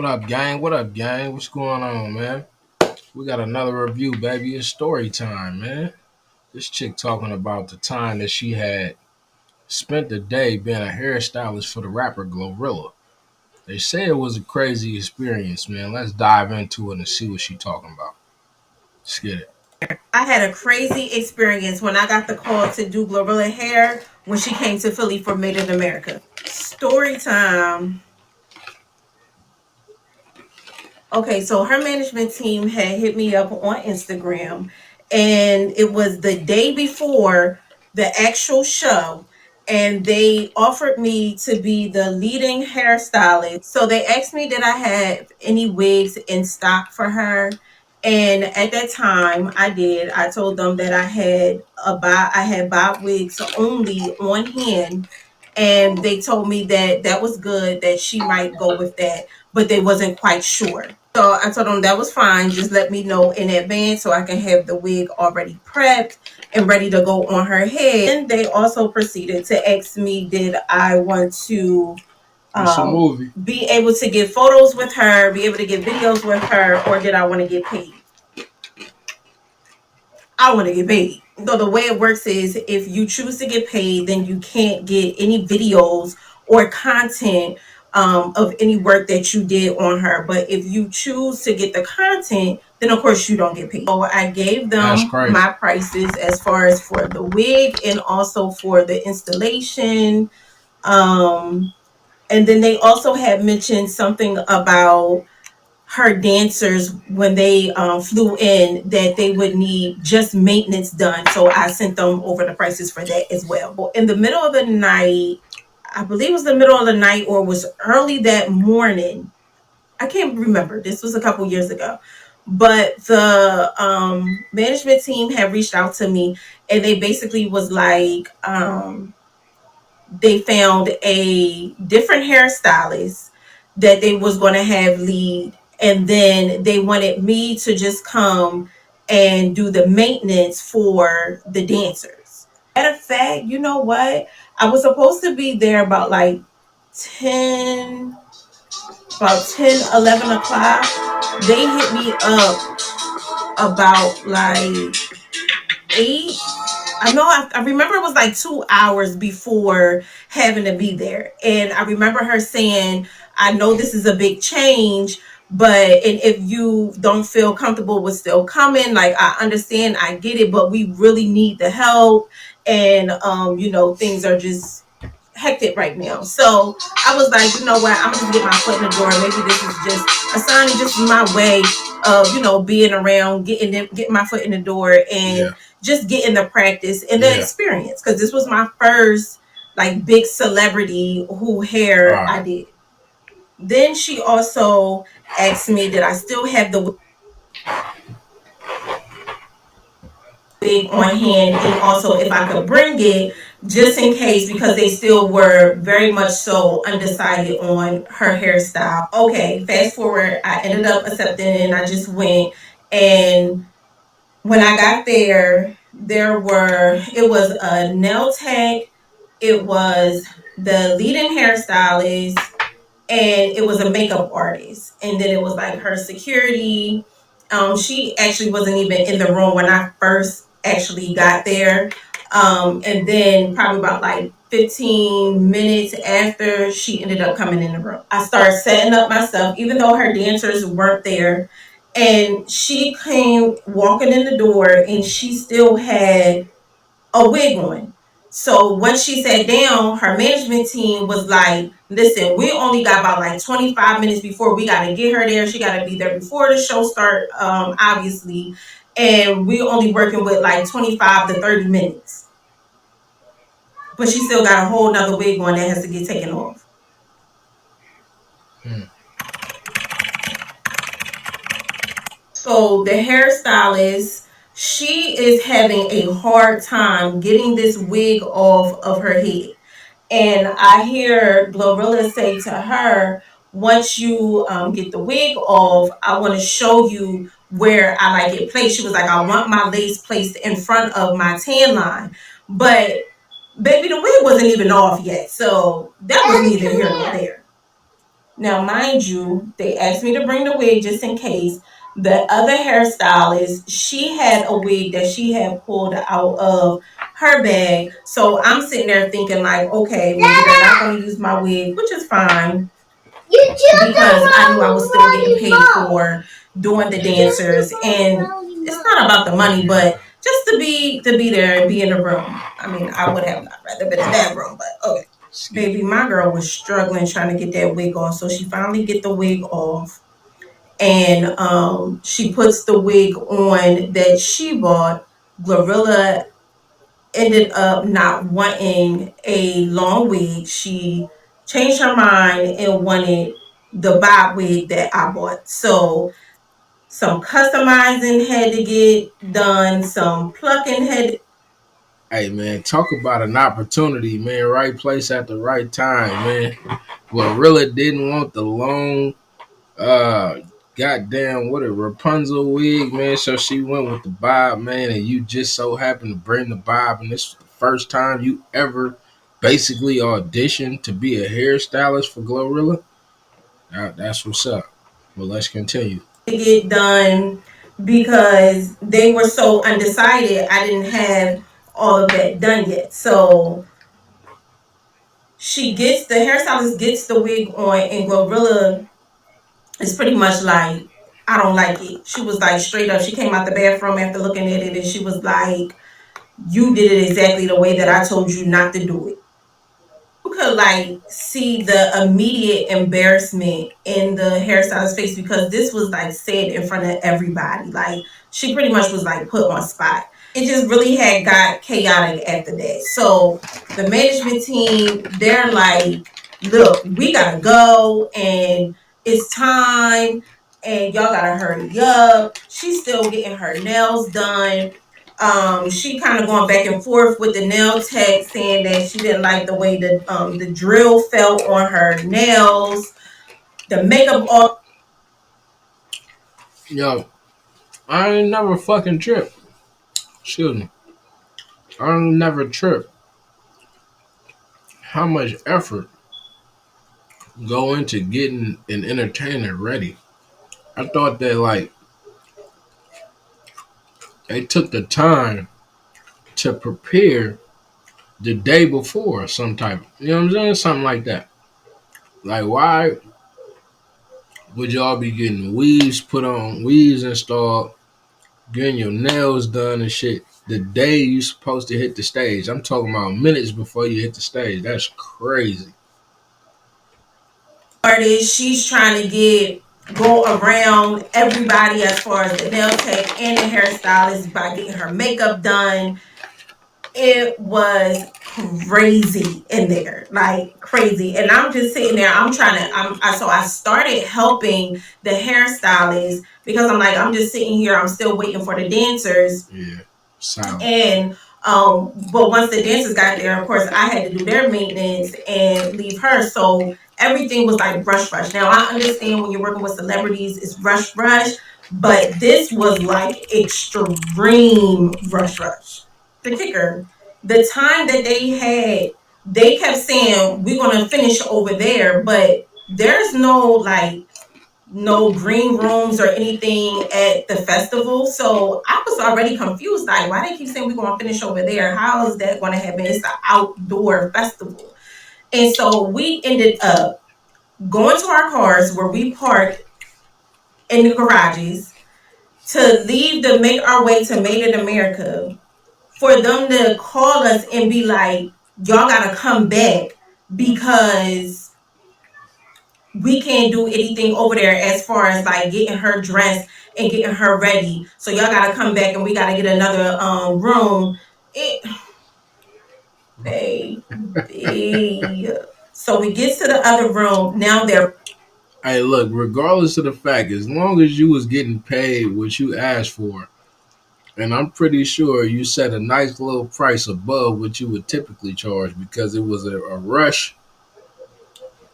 What up, gang? What up, gang? What's going on, man? We got another review, baby. It's story time, man. This chick talking about the time that she had spent the day being a hairstylist for the rapper Glorilla. They say it was a crazy experience, man. Let's dive into it and see what she talking about. Let's get it. I had a crazy experience when I got the call to do Glorilla hair when she came to Philly for Made in America. Story time. Okay, so her management team had hit me up on Instagram, and it was the day before the actual show, and they offered me to be the leading hairstylist. So they asked me did I have any wigs in stock for her, and at that time I did. I told them that I had bob wigs only on hand, and they told me that that was good, that she might go with that, but they wasn't quite sure. So I told them that was fine. Just let me know in advance so I can have the wig already prepped and ready to go on her head. And they also proceeded to ask me, did I want to It's a movie. be able to get photos with her, be able to get videos with her, or did I want to get paid? I want to get paid. So the way it works is if you choose to get paid, then you can't get any videos or content of any work that you did on her. But if you choose to get the content, then of course you don't get paid. So I gave That's them crazy. my prices as far as for the wig and also for the installation. Um, and then they also had mentioned something about her dancers when they flew in that they would need just maintenance done. So I sent them over the prices for that as well. In the middle of the night, I believe it was the middle of the night or was early that morning. I can't remember. This was a couple years ago. But the management team had reached out to me and they basically was like, they found a different hairstylist that they was going to have lead, and then they wanted me to just come and do the maintenance for the dancers. Matter of fact, you know what, I was supposed to be there about like 10 11 o'clock. They hit me up about like 8. I remember it was like 2 hours before having to be there. And I remember her saying, I know this is a big change, but and if you don't feel comfortable with still coming, like I understand, I get it, but we really need the help. And things are just hectic right now. So I was like, you know what, I'm just get my foot in the door. Maybe this is just a sign, just my way of, being around, getting my foot in the door and Yeah. just getting the practice and the Yeah. experience. Cause this was my first like big celebrity who All hair I right. did. Then she also asked me did I still have the wig on hand, and also if I could bring it just in case, because they still were very much so undecided on her hairstyle. Okay, fast forward, I ended up accepting and I just went. And when I got there, it was a nail tech, it was the leading hairstylist, and it was a makeup artist, and then it was like her security. She actually wasn't even in the room when I first actually got there. And then probably about like 15 minutes after, she ended up coming in the room. I started setting up my stuff, even though her dancers weren't there. And she came walking in the door and she still had a wig on. So once she sat down, her management team was like, listen, we only got about like 25 minutes before we got to get her there. She got to be there before the show start, obviously. And we only working with like 25 to 30 minutes. But she still got a whole nother wig on that has to get taken off. Hmm. So the hairstylist, she is having a hard time getting this wig off of her head. And I hear Glorilla say to her, once you get the wig off, I want to show you where I like it placed. She was like, I want my lace placed in front of my tan line. But baby, the wig wasn't even off yet. So that was neither here nor there. Now, mind you, they asked me to bring the wig just in case. The other hairstylist, she had a wig that she had pulled out of her bag. So I'm sitting there thinking, like, okay, maybe they're not going to use my wig, which is fine because I knew I was still getting paid for doing the dancers, and it's not about the money, but just to be there and be in the room. I mean, I would have not rather been in that room, but okay. Baby, my girl was struggling trying to get that wig off, so she finally get the wig off, and she puts the wig on that she bought. Glorilla ended up not wanting a long wig. She changed her mind and wanted the bob wig that I bought. So some customizing had to get done, some plucking had. Hey man, talk about an opportunity, man. Right place at the right time, man. Glorilla didn't want the long, uh, goddamn, what a Rapunzel wig, man. So she went with the bob, man. And you just so happened to bring the bob, and this was the first time you ever basically auditioned to be a hairstylist for Glorilla. That's what's up. Well, let's continue. To get done because they were so undecided. I didn't have all of that done yet. So the hairstylist gets the wig on, and Glorilla is pretty much like, I don't like it. She was like straight up. She came out the bathroom after looking at it, and she was like, you did it exactly the way that I told you not to do it. You could like see the immediate embarrassment in the hairstylist's face because this was like said in front of everybody. Like she pretty much was like put on spot. It just really had got chaotic after that. So the management team, they're like, look, we gotta go and it's time and y'all gotta hurry up. She's still getting her nails done. She kind of going back and forth with the nail tech, saying that she didn't like the way the drill felt on her nails, the makeup all. Yo, I ain't never fucking tripped. Excuse me. I ain't never tripped. How much effort go into getting an entertainer ready? I thought that like they took the time to prepare the day before some type. You know what I'm saying? Something like that. Like why would y'all be getting weaves put on, weaves installed, getting your nails done and shit the day you supposed to hit the stage? I'm talking about minutes before you hit the stage. That's crazy. artist. She's trying to go around everybody as far as the nail tech and the hairstylist by getting her makeup done. It was crazy in there, like crazy. And I'm just sitting there. I'm trying to. So I started helping the hairstylist because I'm like, I'm just sitting here. I'm still waiting for the dancers. Yeah. Sound. And but once the dancers got there, of course, I had to do their maintenance and leave her. So everything was like rush. Now I understand when you're working with celebrities, it's rush. But this was like extreme rush. The kicker, the time that they had, they kept saying we're gonna finish over there, but there's no green rooms or anything at the festival. So I was already confused. Like, why they keep saying we're gonna finish over there? How is that gonna happen? It's an outdoor festival. And so we ended up going to our cars where we parked in the garages to leave to make our way to Made in America for them to call us and be like, y'all gotta come back because we can't do anything over there as far as like getting her dressed and getting her ready. So y'all gotta come back and we gotta get another room. It baby. So we get to the other room. Now they're Hey, look, regardless of the fact, as long as you was getting paid what you asked for, and I'm pretty sure you set a nice little price above what you would typically charge because it was a rush.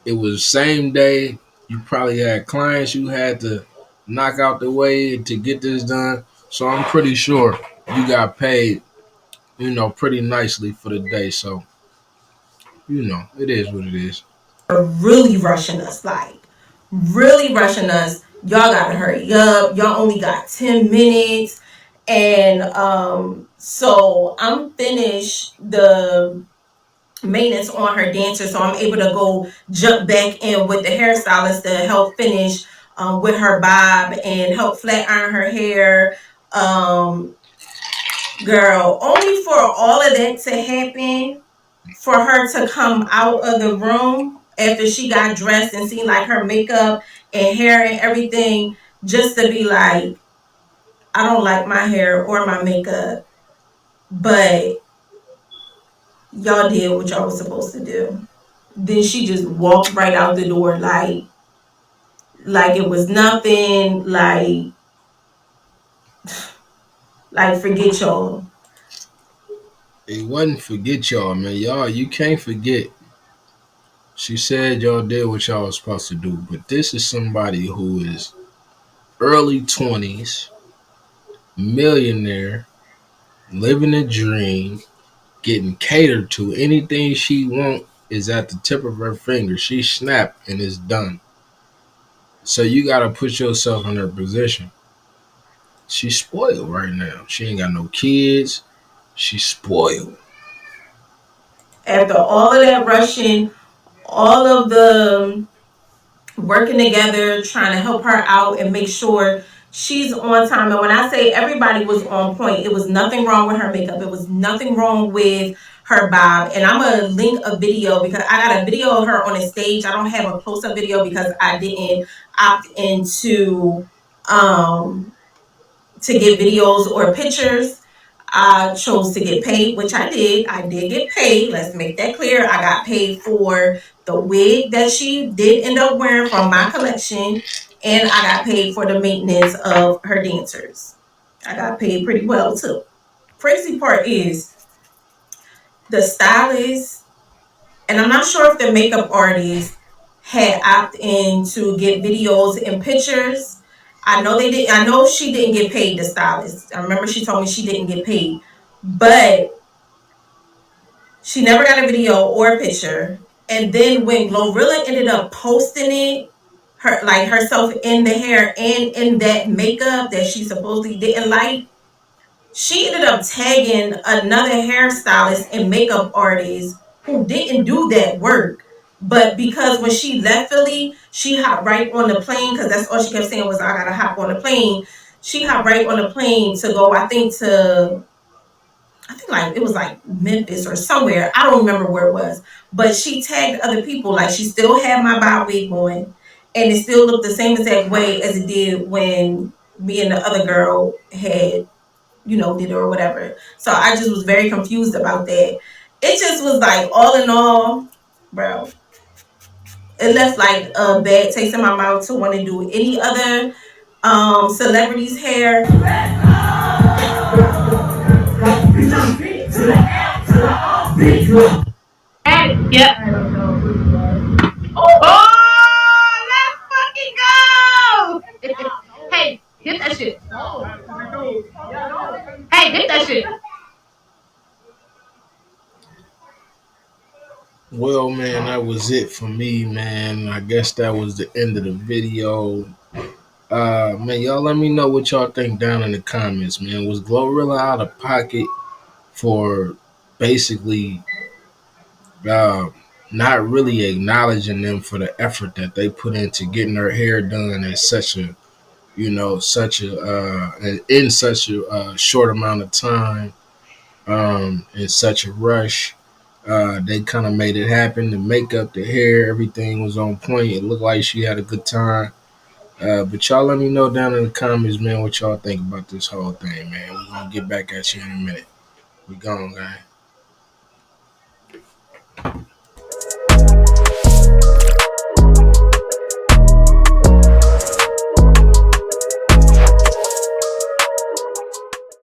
It was same day. You probably had clients you had to knock out the way to get this done. So I'm pretty sure you got paid, pretty nicely for the day. So, it is what it is. really rushing us like. really rushing us. Y'all gotta hurry up. Y'all only got 10 minutes. And so I'm finished the maintenance on her dancer, so I'm able to go jump back in with the hairstylist to help finish with her bob and help flat iron her hair. Um, Girl, only for all of that to happen, for her to come out of the room after she got dressed and seen like her makeup and hair and everything, just to be like, I don't like my hair or my makeup, but y'all did what y'all was supposed to do. Then she just walked right out the door like it was nothing, like forget y'all. It wasn't forget y'all, man. Y'all, you can't forget. She said y'all did what y'all was supposed to do, but this is somebody who is early 20s, millionaire, living a dream, getting catered to. Anything she want is at the tip of her finger. She snap and it's done. So you gotta put yourself in her position. She's spoiled right now. She ain't got no kids. She's spoiled. After all of that rushing, all of the working together, trying to help her out and make sure she's on time. And when I say everybody was on point, it was nothing wrong with her makeup. It was nothing wrong with her bob. And I'm gonna link a video because I got a video of her on a stage. I don't have a close-up video because I didn't opt into um to get videos or pictures. I chose to get paid, which I did. I did get paid. Let's make that clear. I got paid for the wig that she did end up wearing from my collection, and I got paid for the maintenance of her dancers. I got paid pretty well too. Crazy part is the stylist, and I'm not sure if the makeup artist had opted in to get videos and pictures. I know they did. I know she didn't get paid. The stylist. I remember she told me she didn't get paid, but she never got a video or a picture. And then when Glorilla ended up posting it, her like herself in the hair and in that makeup that she supposedly didn't like, she ended up tagging another hairstylist and makeup artist who didn't do that work. But because when she left Philly, she hopped right on the plane because that's all she kept saying was, I gotta hop on the plane. She hopped right on the plane to go, I think like it was like Memphis or somewhere. I don't remember where it was. But she tagged other people. Like she still had my bob wig on. And it still looked the same exact way as it did when me and the other girl had did it or whatever. So I just was very confused about that. It just was like all in all, bro, it left like a bad taste in my mouth to want to do any other celebrities' hair. Yep. Oh, let's fucking go! Hey, get that shit. Hey, get that shit. Well, man, that was it for me, man. I guess that was the end of the video. Man, y'all let me know what y'all think down in the comments, man. Was Glorilla out of pocket for basically uh, not really acknowledging them for the effort that they put into getting her hair done at such a, in such a short amount of time, in such a rush. They kind of made it happen. The makeup, the hair, everything was on point. It looked like she had a good time. But y'all let me know down in the comments, man, what y'all think about this whole thing, man. We're going to get back at you in a minute. We gone, guys.